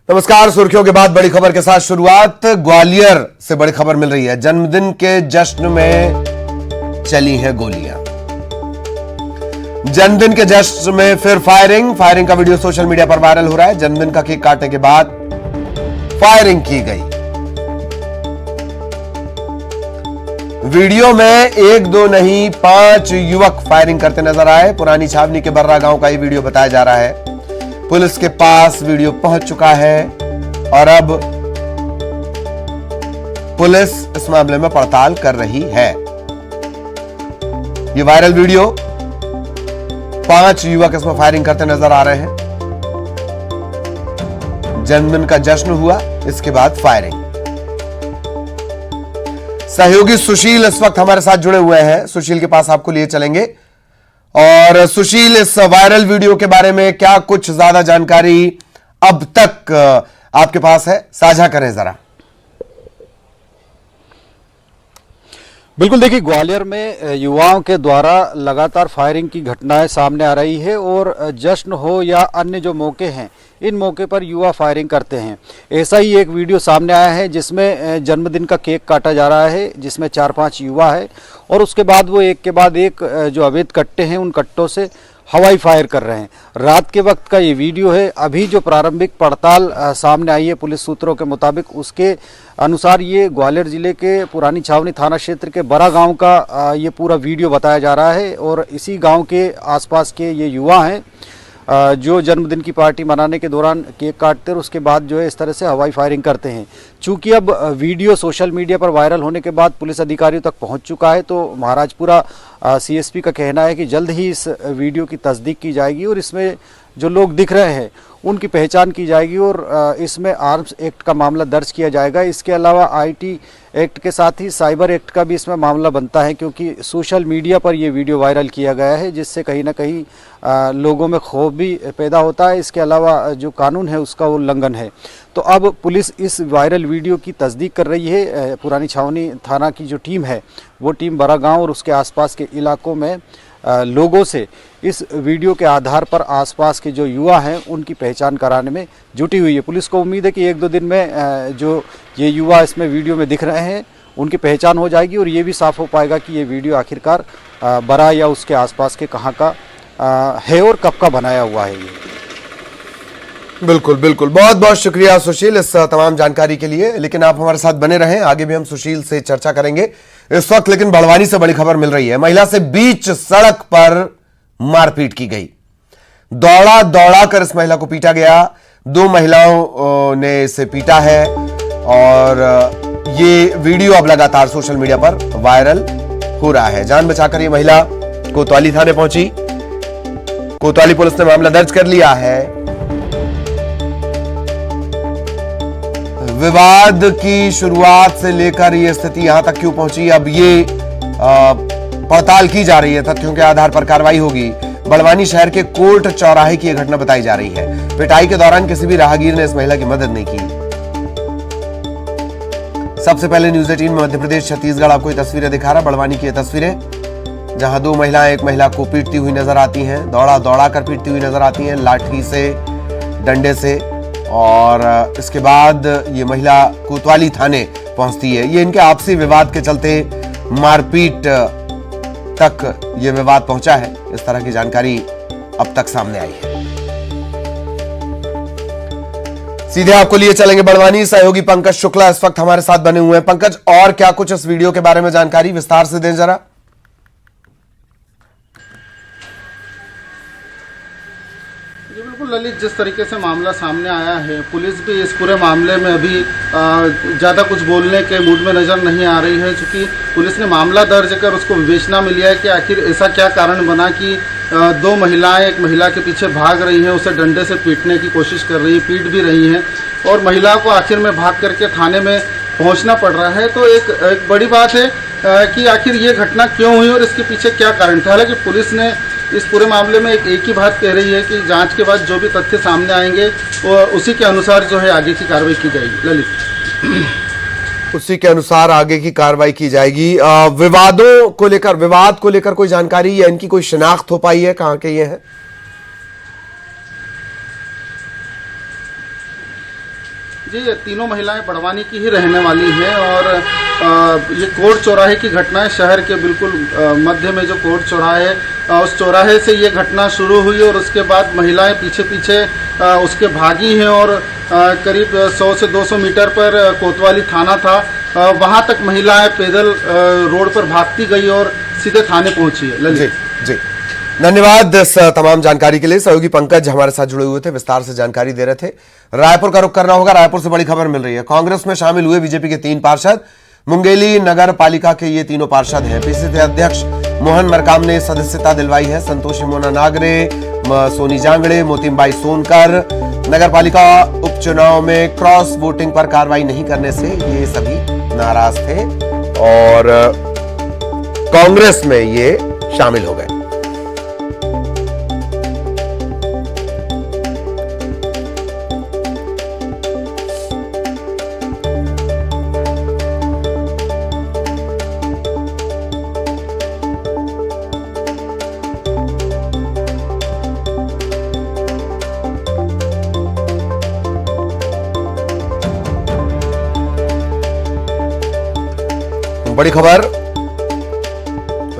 नमस्कार। सुर्खियों के बाद बड़ी खबर के साथ शुरुआत। ग्वालियर से बड़ी खबर मिल रही है। जन्मदिन के जश्न में चली हैं गोलियां। जन्मदिन के जश्न में फिर फायरिंग का वीडियो सोशल मीडिया पर वायरल हो रहा है। जन्मदिन का केक काटने के बाद फायरिंग की गई। वीडियो में 1 2 नहीं 5 युवक फायरिंग करते नजर आए। पुरानी छावनी के बर्रा गांव का ये वीडियो बताया जा रहा है। पुलिस के पास वीडियो पहुंच चुका है और अब पुलिस इस मामले में पड़ताल कर रही है। ये वायरल वीडियो 5 युवक इसमें फायरिंग करते नजर आ रहे हैं। जन्मदिन का जश्न हुआ, इसके बाद फायरिंग। सहयोगी सुशील इस वक्त हमारे साथ जुड़े हुए हैं। सुशील के पास आपको लिए चलेंगे। और सुशील, इस वायरल वीडियो के बारे में क्या कुछ ज्यादा जानकारी अब तक आपके पास है, साझा करें जरा। बिल्कुल, देखिए ग्वालियर में युवाओं के द्वारा लगातार फायरिंग की घटनाएं सामने आ रही है और जश्न हो या अन्य जो मौके हैं, इन मौके पर युवा फायरिंग करते हैं। ऐसा ही एक वीडियो सामने आया है जिसमें जन्मदिन का केक काटा जा रहा है, जिसमें 4-5 युवा है और उसके बाद वो एक के बाद एक जो अवैध कट्टे हैं उन कट्टों से हवाई फायर कर रहे हैं। रात के वक्त का ये वीडियो है। अभी जो प्रारंभिक पड़ताल सामने आई है पुलिस सूत्रों के मुताबिक, उसके अनुसार ये ग्वालियर जिले के पुरानी छावनी थाना क्षेत्र के बरा गांव का ये पूरा वीडियो बताया जा रहा है और इसी गांव के आसपास के ये युवा हैं जो जन्मदिन की पार्टी मनाने के दौरान केक काटते और उसके बाद जो है इस तरह से हवाई फायरिंग करते हैं। चूंकि अब वीडियो सोशल मीडिया पर वायरल होने के बाद पुलिस अधिकारियों तक पहुंच चुका है, तो महाराजपुरा सीएसपी का कहना है कि जल्द ही इस वीडियो की तस्दीक की जाएगी और इसमें जो लोग दिख रहे हैं उनकी पहचान की जाएगी और इसमें आर्म्स एक्ट का मामला दर्ज किया जाएगा। इसके अलावा आईटी एक्ट के साथ ही साइबर एक्ट का भी इसमें मामला बनता है, क्योंकि सोशल मीडिया पर ये वीडियो वायरल किया गया है, जिससे कहीं ना कहीं लोगों में खौफ भी पैदा होता है। इसके अलावा जो कानून है उसका उल्लंघन है। तो अब पुलिस इस वायरल वीडियो की तस्दीक कर रही है। पुरानी छावनी थाना की जो टीम है वो टीम बरा गाँव और उसके आसपास के इलाकों में लोगों से इस वीडियो के आधार पर आसपास के जो युवा हैं उनकी पहचान कराने में जुटी हुई है। पुलिस को उम्मीद है कि 1-2 दिन में जो ये युवा इसमें वीडियो में दिख रहे हैं उनकी पहचान हो जाएगी और ये भी साफ हो पाएगा कि ये वीडियो आखिरकार बरा या उसके आसपास के कहाँ का है और कब का बनाया हुआ है ये। बिल्कुल बिल्कुल, बहुत बहुत शुक्रिया सुशील इस तमाम जानकारी के लिए। लेकिन आप हमारे साथ बने रहें, आगे भी हम सुशील से चर्चा करेंगे इस वक्त। लेकिन बड़वानी से बड़ी खबर मिल रही है। महिला से बीच सड़क पर मारपीट की गई। दौड़ा कर इस महिला को पीटा गया। 2 महिलाओं ने इसे पीटा है और ये वीडियो अब लगातार सोशल मीडिया पर वायरल हो रहा है। जान बचाकर ये महिला कोतवाली थाने पहुंची। कोतवाली पुलिस ने मामला दर्ज कर लिया है। विवाद की शुरुआत से लेकर यह स्थिति यहां तक क्यों पहुंची, अब ये पड़ताल की जा रही है। तथ्यों के आधार पर कार्रवाई होगी। बड़वानी शहर के कोर्ट चौराहे की यह घटना बताई जा रही है। पिटाई के दौरान किसी भी राहगीर ने इस महिला की मदद नहीं की। सबसे पहले न्यूज 18 में मध्य प्रदेश छत्तीसगढ़ आपको ये तस्वीरें दिखा रहा। बड़वानी की ये तस्वीरें जहां 2 महिलाएं एक महिला को पीटती हुई नजर आती हैं, दौड़ा कर पीटती हुई नजर आती हैं, लाठी से, डंडे से। और इसके बाद ये महिला कोतवाली थाने पहुंचती है। ये इनके आपसी विवाद के चलते मारपीट तक ये विवाद पहुंचा है। इस तरह की जानकारी अब तक सामने आई है। सीधे आपको लिए चलेंगे बड़वानी। सहयोगी पंकज शुक्ला इस वक्त हमारे साथ बने हुए हैं। पंकज, और क्या कुछ इस वीडियो के बारे में जानकारी विस्तार से दें जरा। बिल्कुल ललित, जिस तरीके से मामला सामने आया है, पुलिस भी इस पूरे मामले में अभी ज़्यादा कुछ बोलने के मूड में नज़र नहीं आ रही है, क्योंकि पुलिस ने मामला दर्ज कर उसको विवेचना में लिया है कि आखिर ऐसा क्या कारण बना कि 2 महिलाएं एक महिला के पीछे भाग रही हैं, उसे डंडे से पीटने की कोशिश कर रही, पीट भी रही हैं और महिला को आखिर में भाग करके थाने में पहुंचना पड़ रहा है। तो एक बड़ी बात है कि आखिर ये घटना क्यों हुई और इसके पीछे क्या कारण था। हालांकि पुलिस ने इस पूरे मामले में एक ही बात कह रही है कि जांच के बाद जो भी तथ्य सामने आएंगे वो उसी के अनुसार जो है आगे की कार्रवाई की जाएगी। ललित, उसी के अनुसार आगे की कार्रवाई की जाएगी। विवाद को लेकर कोई जानकारी या इनकी कोई शिनाख्त हो पाई है, कहां के ये है? जी, ये तीनों महिलाएं बड़वानी की ही रहने वाली हैं और ये कोर्ट चौराहे की घटना है। शहर के बिल्कुल मध्य में जो कोर्ट चौराहा है, उस चौराहे से ये घटना शुरू हुई और उसके बाद महिलाएं पीछे पीछे उसके भागी हैं और करीब 100 से 200 मीटर पर कोतवाली थाना था, वहाँ तक महिलाएं पैदल रोड पर भागती गई और सीधे थाने पहुंची है। जी जी, धन्यवाद इस तमाम जानकारी के लिए। सहयोगी पंकज हमारे साथ जुड़े हुए थे, विस्तार से जानकारी दे रहे थे। रायपुर का रुख करना होगा। रायपुर से बड़ी खबर मिल रही है। कांग्रेस में शामिल हुए बीजेपी के 3 पार्षद। मुंगेली नगर पालिका के ये तीनों पार्षद हैं। पीसीसी अध्यक्ष मोहन मरकाम ने सदस्यता दिलवाई है। संतोषी मोना नागरे, सोनी जांगड़े, मोतीमबाई सोनकर। नगर पालिका उपचुनाव में क्रॉस वोटिंग पर कार्रवाई नहीं करने से ये सभी नाराज थे और कांग्रेस में ये शामिल हो गए। बड़ी खबर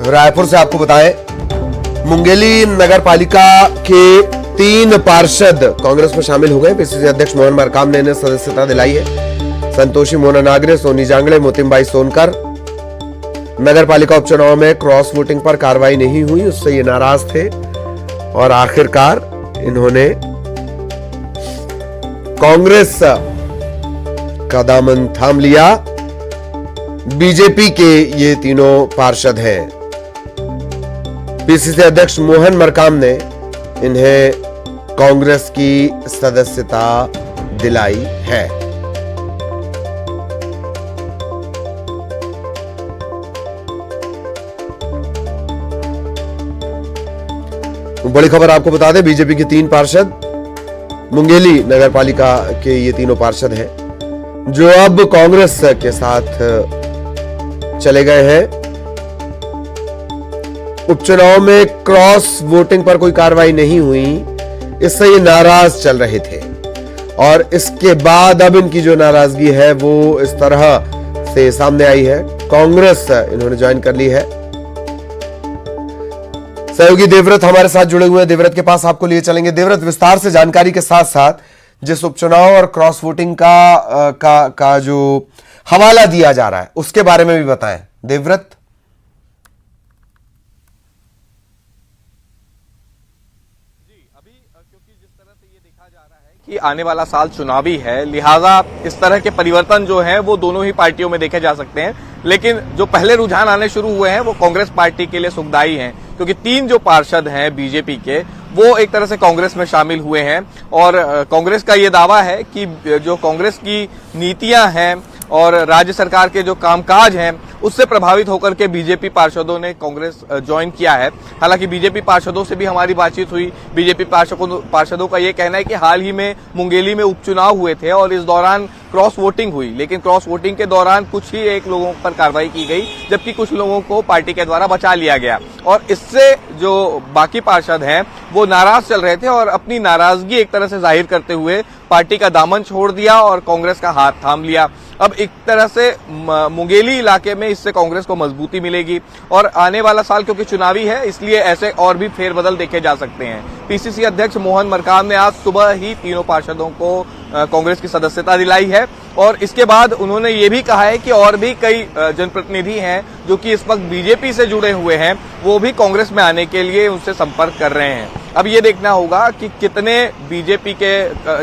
रायपुर से आपको बताएं, मुंगेली नगर पालिका के 3 पार्षद कांग्रेस में शामिल हो गए। पीसीसी अध्यक्ष मोहन मरकाम ने इन्हें सदस्यता दिलाई है। संतोषी मोना नागरे, सोनी जांगड़े, मोतीमबाई सोनकर। नगर पालिका उपचुनाव में क्रॉस वोटिंग पर कार्रवाई नहीं हुई, उससे ये नाराज थे और आखिरकार इन्होंने कांग्रेस का दामन थाम लिया। बीजेपी के ये तीनों पार्षद हैं। पीसीसी अध्यक्ष मोहन मरकाम ने इन्हें कांग्रेस की सदस्यता दिलाई है। बड़ी खबर आपको बता दें, बीजेपी के 3 पार्षद मुंगेली नगर पालिका के ये तीनों पार्षद हैं जो अब कांग्रेस के साथ चले गए हैं। उपचुनाव में क्रॉस वोटिंग पर कोई कार्रवाई नहीं हुई, इससे ये नाराज चल रहे थे और इसके बाद अब इनकी जो नाराजगी है वो इस तरह से सामने आई है। कांग्रेस इन्होंने ज्वाइन कर ली है। सहयोगी देवव्रत हमारे साथ जुड़े हुए हैं। देवव्रत के पास आपको लिए चलेंगे। देवव्रत, विस्तार से जानकारी के साथ साथ जिस उपचुनाव और क्रॉस वोटिंग का जो हवाला दिया जा रहा है उसके बारे में भी बताएं। देवव्रत। अभी क्योंकि जिस तरह से ये देखा जा रहा है कि आने वाला साल चुनावी है, लिहाजा इस तरह के परिवर्तन जो हैं वो दोनों ही पार्टियों में देखे जा सकते हैं, लेकिन जो पहले रुझान आने शुरू हुए हैं वो कांग्रेस पार्टी के लिए सुखदायी हैं, क्योंकि 3 जो पार्षद हैं बीजेपी के वो एक तरह से कांग्रेस में शामिल हुए हैं और कांग्रेस का ये दावा है कि जो कांग्रेस की नीतियां हैं और राज्य सरकार के जो कामकाज हैं उससे प्रभावित होकर के बीजेपी पार्षदों ने कांग्रेस ज्वाइन किया है। हालांकि बीजेपी पार्षदों से भी हमारी बातचीत हुई। बीजेपी पार्षदों का ये कहना है कि हाल ही में मुंगेली में उपचुनाव हुए थे और इस दौरान क्रॉस वोटिंग हुई, लेकिन क्रॉस वोटिंग के दौरान कुछ ही एक लोगों पर कार्रवाई की गई, जबकि कुछ लोगों को पार्टी के द्वारा बचा लिया गया और इससे जो बाकी पार्षद हैं वो नाराज चल रहे थे और अपनी नाराजगी एक तरह से जाहिर करते हुए पार्टी का दामन छोड़ दिया और कांग्रेस का हाथ थाम लिया। अब एक तरह से मुंगेली इलाके में इससे कांग्रेस को मजबूती मिलेगी और आने वाला साल क्योंकि चुनावी है इसलिए ऐसे और भी फेरबदल देखे जा सकते हैं। पीसीसी अध्यक्ष मोहन मरकाम ने आज सुबह ही तीनों पार्षदों को कांग्रेस की सदस्यता दिलाई है और इसके बाद उन्होंने ये भी कहा है कि और भी कई जनप्रतिनिधि हैं जो कि इस वक्त बीजेपी से जुड़े हुए हैं, वो भी कांग्रेस में आने के लिए उनसे संपर्क कर रहे हैं। अब ये देखना होगा कि कितने बीजेपी के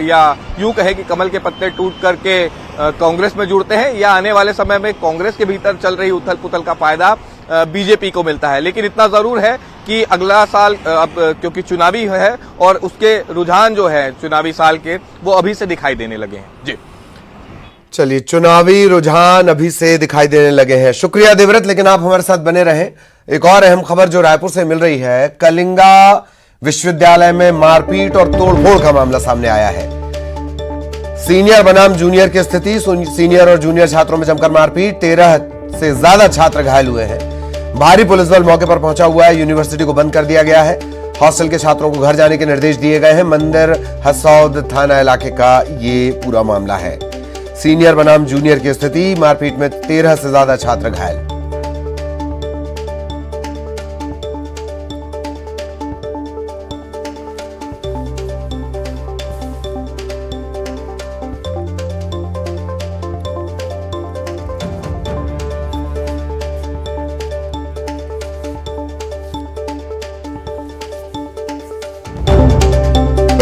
या यूं कहे कि कमल के पत्ते टूट करके कांग्रेस में जुड़ते हैं या आने वाले समय में कांग्रेस के भीतर चल रही उथल पुथल का फायदा बीजेपी को मिलता है। लेकिन इतना जरूर है कि अगला साल अब क्योंकि चुनावी है और उसके रुझान जो है चुनावी साल के वो अभी से दिखाई देने लगे हैं। जी चलिए, चुनावी रुझान अभी से दिखाई देने लगे हैं। शुक्रिया देवव्रत, लेकिन आप हमारे साथ बने रहें। एक और अहम खबर जो रायपुर से मिल रही है, कलिंगा विश्वविद्यालय में मारपीट और तोड़फोड़ का मामला सामने आया है। सीनियर बनाम जूनियर की स्थिति, सीनियर और जूनियर छात्रों में जमकर मारपीट, 13 से ज्यादा छात्र घायल हुए हैं। भारी पुलिस बल मौके पर पहुंचा हुआ है। यूनिवर्सिटी को बंद कर दिया गया है। हॉस्टल के छात्रों को घर जाने के निर्देश दिए गए हैं। मंदिर हसौद थाना इलाके का ये पूरा मामला है। सीनियर बनाम जूनियर की स्थिति, मारपीट में 13 से ज्यादा छात्र घायल।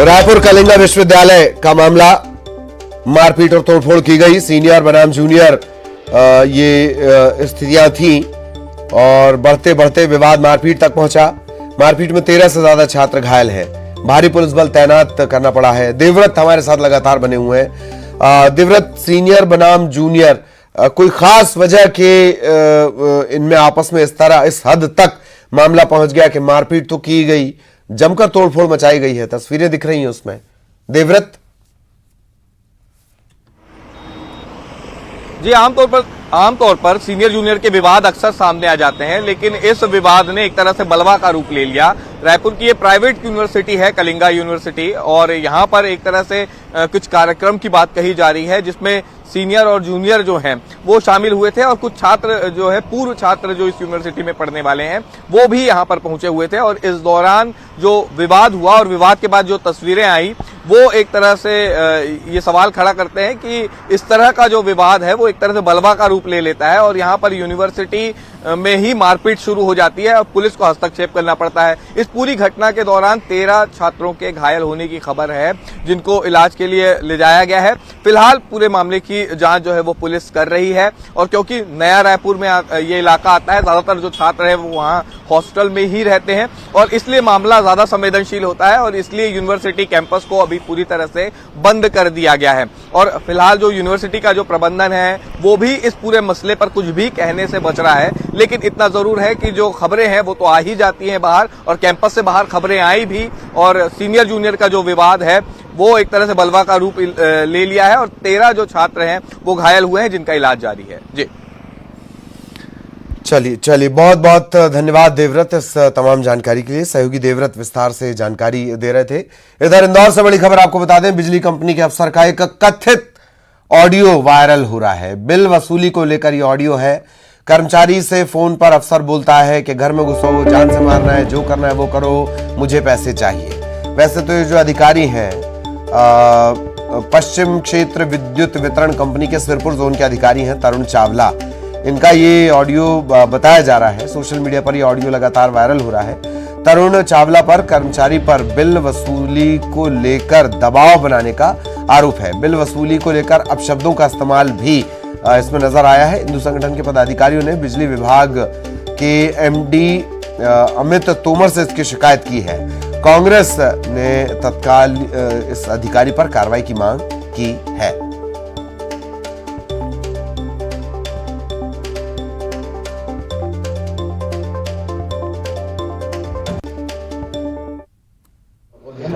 रायपुर कलिंगा विश्वविद्यालय का मामला, मारपीट और तोड़फोड़ की गई, सीनियर बनाम जूनियर ये स्थितियां थी और बढ़ते बढ़ते विवाद मारपीट तक पहुंचा। मारपीट में 13 से ज्यादा छात्र घायल हैं, भारी पुलिस बल तैनात करना पड़ा है। देवव्रत हमारे साथ लगातार बने हुए हैं। देवव्रत, सीनियर बनाम जूनियर, कोई खास वजह के इनमें आपस में इस तरह इस हद तक मामला पहुंच गया कि मारपीट तो की गई, जमकर तोड़फोड़ मचाई गई है, तस्वीरें दिख रही हैं उसमें। देवव्रत जी, आमतौर पर सीनियर जूनियर के विवाद अक्सर सामने आ जाते हैं, लेकिन इस विवाद ने एक तरह से बलवा का रूप ले लिया। रायपुर की ये प्राइवेट यूनिवर्सिटी है, कलिंगा यूनिवर्सिटी, और यहाँ पर एक तरह से कुछ कार्यक्रम की बात कही जा रही है जिसमें सीनियर और जूनियर जो हैं वो शामिल हुए थे और कुछ छात्र जो है, पूर्व छात्र जो इस यूनिवर्सिटी में पढ़ने वाले हैं, वो भी यहाँ पर पहुंचे हुए थे। और इस दौरान जो विवाद हुआ और विवाद के बाद जो तस्वीरें आई, वो एक तरह से ये सवाल खड़ा करते हैं कि इस तरह का जो विवाद है वो एक तरह से बलवा का रूप ले लेता है और यहाँ पर यूनिवर्सिटी में ही मारपीट शुरू हो जाती है और पुलिस को हस्तक्षेप करना पड़ता है। इस पूरी घटना के दौरान 13 छात्रों के घायल होने की खबर है, जिनको इलाज के लिए ले जाया गया है। फिलहाल पूरे मामले की जांच जो है वो पुलिस कर रही है, और क्योंकि नया रायपुर में ये इलाका आता है, ज्यादातर जो छात्र है वो वहाँ हॉस्टल में ही रहते हैं और इसलिए मामला ज्यादा संवेदनशील होता है और इसलिए यूनिवर्सिटी कैंपस को अभी पूरी तरह से बंद कर दिया गया है। और फिलहाल जो यूनिवर्सिटी का जो प्रबंधन है वो भी इस पूरे मसले पर कुछ भी कहने से बच रहा है, लेकिन इतना जरूर है कि जो खबरें हैं वो तो आ ही जाती हैं बाहर, और कैंपस से बाहर खबरें आई भी, और सीनियर जूनियर का जो विवाद है वो एक तरह से बलवा का रूप ले लिया है और 13 जो छात्र हैं वो घायल हुए हैं, जिनका इलाज जारी है। जी चलिए, बहुत बहुत धन्यवाद देवव्रत इस तमाम जानकारी के लिए। सहयोगी देवव्रत विस्तार से जानकारी दे रहे थे। इधर इंदौर से बड़ी खबर आपको बता दें, बिजली कंपनी के अफसर का एक कथित ऑडियो वायरल हो रहा है। बिल वसूली को लेकर यह ऑडियो है। कर्मचारी से फोन पर अफसर बोलता है कि घर में घुसो, जान से मारना है, जो करना है वो करो, मुझे पैसे चाहिए। वैसे तो ये जो अधिकारी हैं पश्चिम क्षेत्र विद्युत वितरण कंपनी के सिरपुर जोन के अधिकारी हैं तरुण चावला, इनका ये ऑडियो बताया जा रहा है। सोशल मीडिया पर ये ऑडियो लगातार वायरल हो रहा है। तरुण चावला पर कर्मचारी पर बिल वसूली को लेकर दबाव बनाने का आरोप है। बिल वसूली को लेकर अपशब्दों का इस्तेमाल भी इसमें नजर आया है। हिंदू संगठन के पदाधिकारियों ने बिजली विभाग के एमडी अमित तोमर से इसकी शिकायत की है। कांग्रेस ने तत्काल इस अधिकारी पर कार्रवाई की मांग की है।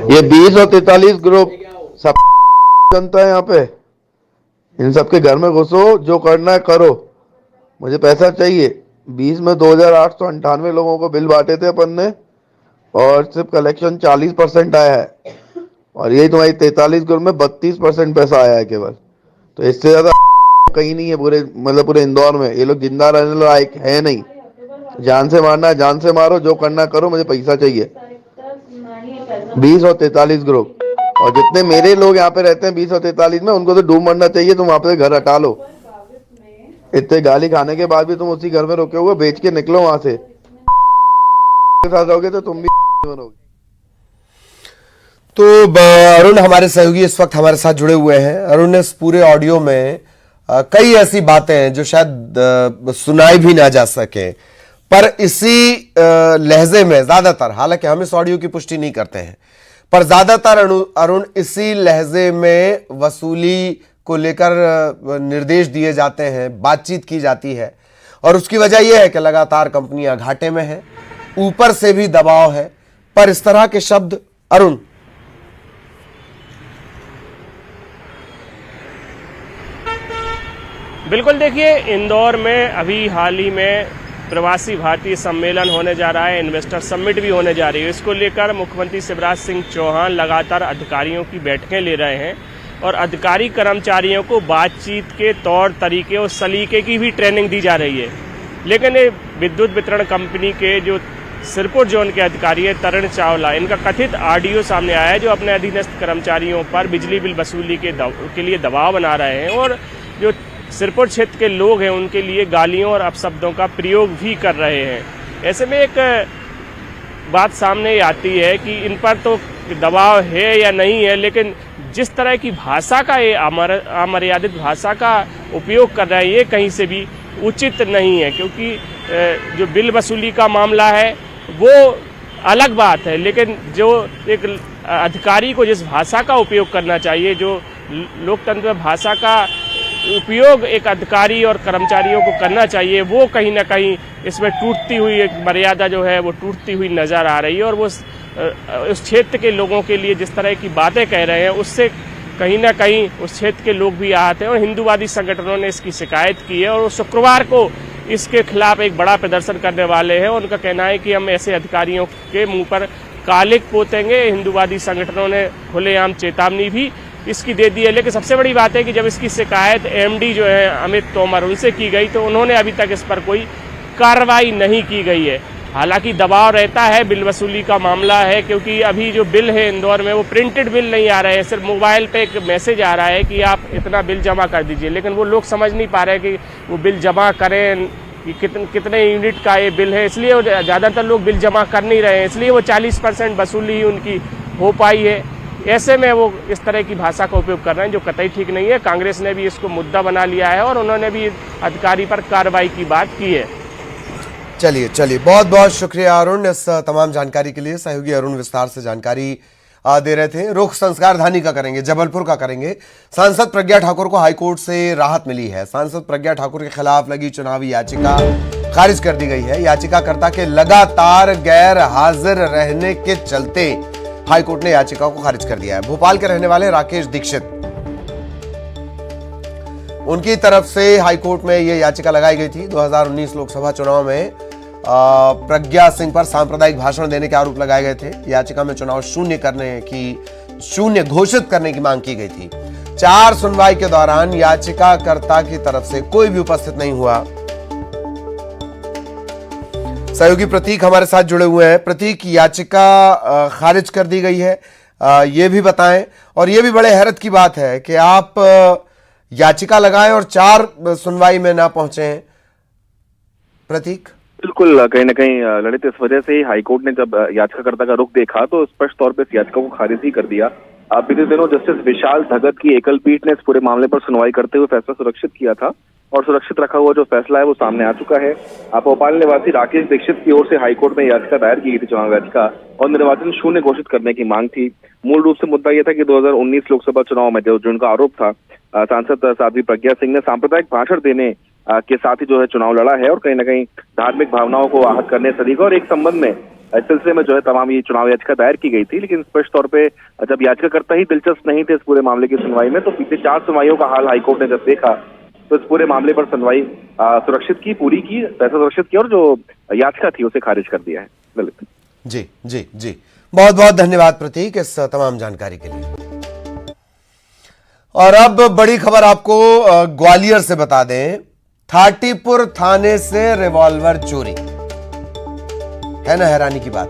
ये 20 और 43 ग्रुप सब जनता है यहाँ पे, इन सबके घर में घुसो, जो करना है करो, मुझे पैसा चाहिए। 20 में 2898 लोगों को बिल बांटे थे अपन ने और सिर्फ कलेक्शन 40% आया है, और यही तुम्हारी 43 ग्रुप में 32% पैसा आया है केवल। तो इससे ज्यादा कहीं नहीं है पूरे, मतलब पूरे इंदौर में। ये लोग जिंदा रहने लायक है नहीं। जान से मारना है जान से मारो, जो करना करो, मुझे पैसा चाहिए। 20 और 43 ग्रुप, और जितने मेरे लोग यहाँ पे रहते हैं 20 और 43 में, उनको तो डूब मरना चाहिए। तुम वहां पे घर हटा लो, इतने गाली खाने के बाद भी तुम उसी घर में रुके हुए, बेच के निकलो वहां से। साथ रहोगे तो तुम भी बनोगे। तो अरुण हमारे सहयोगी इस वक्त हमारे साथ जुड़े हुए हैं। अरुण ने इस पूरे ऑडियो में कई ऐसी बातें हैं जो शायद सुनाई भी ना जा सके, पर इसी लहजे में ज्यादातर, हालांकि हम इस ऑडियो की पुष्टि नहीं करते हैं, पर ज्यादातर अरुण इसी लहजे में वसूली को लेकर निर्देश दिए जाते हैं, बातचीत की जाती है, और उसकी वजह यह है कि लगातार कंपनियां घाटे में हैं, ऊपर से भी दबाव है। पर इस तरह के शब्द अरुण, बिल्कुल, देखिए इंदौर में अभी हाल ही में प्रवासी भारतीय सम्मेलन होने जा रहा है, इन्वेस्टर समिट भी होने जा रही है। इसको लेकर मुख्यमंत्री शिवराज सिंह चौहान लगातार अधिकारियों की बैठकें ले रहे हैं। और अधिकारी कर्मचारियों को बातचीत के तौर तरीके और सलीके की भी ट्रेनिंग दी जा रही है। लेकिन ये विद्युत वितरण कंपनी के जो सिरपुर जोन के अधिकारी है तरुण चावला, इनका कथित ऑडियो सामने आया है जो अपने अधीनस्थ कर्मचारियों पर बिजली बिल वसूली के लिए दबाव बना रहे हैं और जो सिरपुर क्षेत्र के लोग हैं उनके लिए गालियों और अपशब्दों का प्रयोग भी कर रहे हैं। ऐसे में एक बात सामने आती है कि इन पर तो दबाव है या नहीं है, लेकिन जिस तरह की भाषा का ये अमर्यादित भाषा का उपयोग कर रहे हैं ये कहीं से भी उचित नहीं है, क्योंकि जो बिल वसूली का मामला है वो अलग बात है, लेकिन जो एक अधिकारी को जिस भाषा का उपयोग करना चाहिए, जो लोकतंत्र में भाषा का उपयोग एक अधिकारी और कर्मचारियों को करना चाहिए, वो कहीं ना कहीं इसमें टूटती हुई एक मर्यादा जो है वो टूटती हुई नज़र आ रही है। और वो उस क्षेत्र के लोगों के लिए जिस तरह की बातें कह रहे हैं उससे कहीं ना कहीं उस क्षेत्र के लोग भी आहत हैं और हिंदूवादी संगठनों ने इसकी शिकायत की है और शुक्रवार को इसके खिलाफ एक बड़ा प्रदर्शन करने वाले हैं। उनका कहना है कि हम ऐसे अधिकारियों के मुंह पर कालिक पोतेंगे। हिंदूवादी संगठनों ने खुलेआम चेतावनी भी इसकी दे दी है। लेकिन सबसे बड़ी बात है कि जब इसकी शिकायत एमडी जो है अमित तोमर उनसे की गई तो उन्होंने अभी तक इस पर कोई कार्रवाई नहीं की गई है। हालांकि दबाव रहता है, बिल वसूली का मामला है, क्योंकि अभी जो बिल है इंदौर में वो प्रिंटेड बिल नहीं आ रहे हैं, सिर्फ मोबाइल पे एक मैसेज आ रहा है कि आप इतना बिल जमा कर दीजिए, लेकिन वो लोग समझ नहीं पा रहे कि वो बिल जमा करें कि कितने यूनिट का ये बिल है, इसलिए ज़्यादातर लोग बिल जमा कर नहीं रहे हैं, इसलिए वो 40% वसूली ही उनकी हो पाई है। ऐसे में वो इस तरह की भाषा का उपयोग कर रहे हैं जो कतई ठीक नहीं है। कांग्रेस ने भी इसको मुद्दा बना लिया है और उन्होंने भी अधिकारी पर कार्रवाई की बात की है। चलिए बहुत बहुत शुक्रिया अरुण इस तमाम जानकारी के लिए। सहयोगी अरुण विस्तार से जानकारी दे रहे थे। रुख संस्कार धानी का करेंगे, जबलपुर का करेंगे। सांसद प्रज्ञा ठाकुर को हाईकोर्ट से राहत मिली है। सांसद प्रज्ञा ठाकुर के खिलाफ लगी चुनावी याचिका खारिज कर दी गई है। याचिकाकर्ता के लगातार गैर हाजिर रहने के चलते हाईकोर्ट ने याचिका को खारिज कर दिया है। भोपाल के रहने वाले राकेश दीक्षित, उनकी तरफ से हाईकोर्ट में यह याचिका लगाई गई थी। 2019 लोकसभा चुनाव में प्रज्ञा सिंह पर सांप्रदायिक भाषण देने के आरोप लगाए गए थे। याचिका में चुनाव शून्य घोषित करने की मांग की गई थी। 4 सुनवाई के दौरान याचिकाकर्ता की तरफ से कोई भी उपस्थित नहीं हुआ। सहयोगी प्रतीक हमारे साथ जुड़े हुए हैं। प्रतीक, याचिका खारिज कर दी गई है, ये भी बताएं। और ये भी बड़े हैरत की बात है कि आप याचिका लगाएं और 4 सुनवाई में ना पहुंचे हैं। प्रतीक, बिल्कुल, कहीं ना कहीं ललित, इस वजह से ही हाईकोर्ट ने जब याचिकाकर्ता का रुख देखा तो स्पष्ट तौर पर इस याचिका को खारिज ही कर दिया। बीते दिनों जस्टिस विशाल भगत की एकल पीठ ने इस पूरे मामले पर सुनवाई करते हुए फैसला सुरक्षित किया था और सुरक्षित रखा हुआ जो फैसला है वो सामने आ चुका है। भोपाल निवासी राकेश दीक्षित की ओर से हाईकोर्ट में याचिका दायर की गई थी, चुनाव याचिका, और निर्वाचन शून्य घोषित करने की मांग थी। मूल रूप से मुद्दा यह था कि 2019 लोकसभा चुनाव में जो उनका आरोप था, सांसद साध्वी प्रज्ञा सिंह ने सांप्रदायिक भाषण देने के साथ ही जो है चुनाव लड़ा है और कहीं ना कहीं धार्मिक भावनाओं को आहत करने से और एक संबंध में इस सिलसिले में जो है तमाम ये चुनाव याचिका दायर की गई थी। लेकिन स्पष्ट तौर पे जब याचिकाकर्ता ही दिलचस्प नहीं थे इस पूरे मामले की सुनवाई में, तो पिछले 4 सुनवाइयों का हाल हाईकोर्ट ने जब देखा तो इस पूरे मामले पर सुनवाई सुरक्षित की, पूरी की, फैसला सुरक्षित किया और जो याचिका थी उसे खारिज कर दिया है। ललित जी बहुत बहुत धन्यवाद प्रतीक इस तमाम जानकारी के लिए। और अब बड़ी खबर आपको ग्वालियर से बता दें। थाटीपुर थाने से रिवॉल्वर चोरी, है ना हैरानी की बात।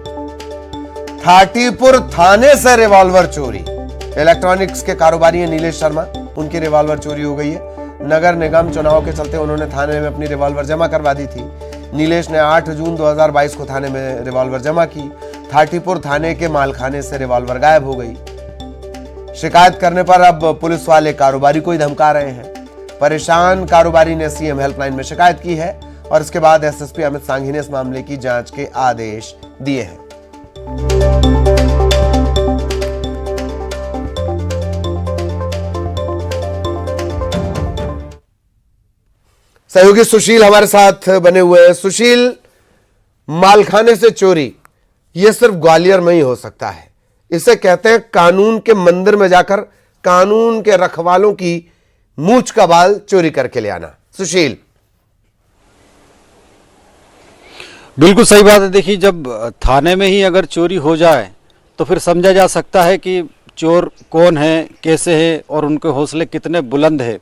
थाटीपुर थाने से रिवॉल्वर चोरी। इलेक्ट्रॉनिक्स के कारोबारी हैं नीलेश शर्मा, उनकी रिवॉल्वर चोरी हो गई है। नगर निगम चुनाव के चलते उन्होंने थाने में अपनी रिवॉल्वर जमा करवा दी थी। नीलेश ने 8 जून 2022 को थाने में रिवॉल्वर जमा की। थाटीपुर थाने के मालखाने से रिवॉल्वर गायब हो गई। शिकायत करने पर अब पुलिस वाले कारोबारी को ही धमका रहे हैं। परेशान कारोबारी ने सीएम हेल्पलाइन में शिकायत की है और इसके बाद एसएसपी अमित सांघी ने इस मामले की जांच के आदेश दिए हैं। सहयोगी सुशील हमारे साथ बने हुए हैं। सुशील, मालखाने से चोरी यह सिर्फ ग्वालियर में ही हो सकता है। इसे कहते हैं कानून के मंदिर में जाकर कानून के रखवालों की मूंछ का बाल चोरी करके ले आना। सुशील, बिल्कुल सही बात है। देखिए, जब थाने में ही अगर चोरी हो जाए तो फिर समझा जा सकता है कि चोर कौन है, कैसे है और उनके हौसले कितने बुलंद है।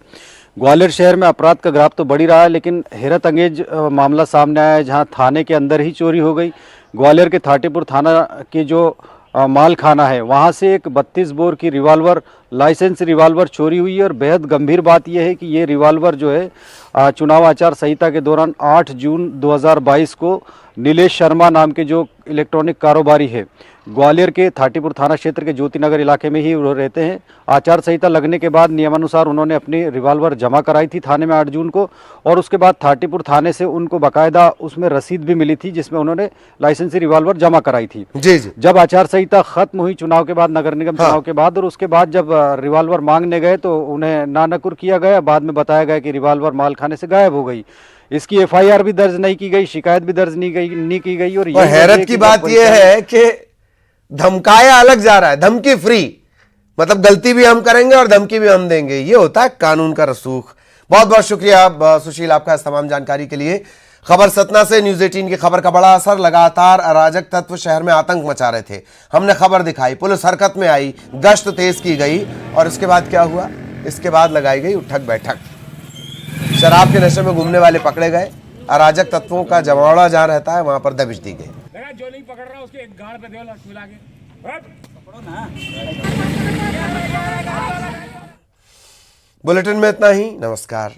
ग्वालियर शहर में अपराध का ग्राफ तो बढ़ ही रहा है, लेकिन हैरत अंगेज मामला सामने आया है जहां थाने के अंदर ही चोरी हो गई। ग्वालियर के थाटीपुर थाना की जो माल खाना है वहां से एक 32 बोर की रिवाल्वर, लाइसेंस रिवाल्वर चोरी हुई है। और बेहद गंभीर बात यह है कि ये रिवाल्वर जो है चुनाव आचार संहिता के दौरान 8 जून 2022 को नीलेश शर्मा नाम के जो इलेक्ट्रॉनिक कारोबारी है, ग्वालियर के थाटीपुर थाना क्षेत्र के ज्योतिनगर इलाके में ही वो रहते हैं। आचार संहिता लगने के बाद नियमानुसार उन्होंने अपनी रिवाल्वर जमा कराई थी थाने में 8 जून को, और उसके बाद थाटीपुर थाने से उनको बाकायदा उसमें रसीद भी मिली थी जिसमें उन्होंने लाइसेंसी रिवाल्वर जमा कराई थी। जी जी। जब आचार संहिता खत्म हुई चुनाव के बाद, नगर निगम चुनाव के बाद, और उसके बाद जब रिवाल्वर मांगने गए तो उन्हें नानकुर किया गया। बाद में बताया गया कि रिवाल्वर मालखाने से गायब हो गई। इसकी एफआईआर भी दर्ज नहीं की गई, शिकायत भी दर्ज नहीं की गई। और हैरत की बात यह है कि धमकाया अलग जा रहा है, धमकी फ्री, मतलब गलती भी हम करेंगे और धमकी भी हम देंगे। ये होता है कानून का रसूख। बहुत बहुत शुक्रिया सुशील आपका इस तमाम जानकारी के लिए। खबर सतना से न्यूज 18 की खबर का बड़ा असर। लगातार अराजक तत्व शहर में आतंक मचा रहे थे, हमने खबर दिखाई, पुलिस हरकत में आई, गश्त तेज की गई, और इसके बाद क्या हुआ? इसके बाद लगाई गई उठक बैठक, शराब के नशे में घूमने वाले पकड़े गए, अराजक तत्वों का जमावड़ा जहां रहता है वहां पर दबिश दी गई। जो नहीं पकड़ रहा उसके एक गाड़ पे दो मिला के पकड़ो ना। बुलेटिन में इतना ही। नमस्कार।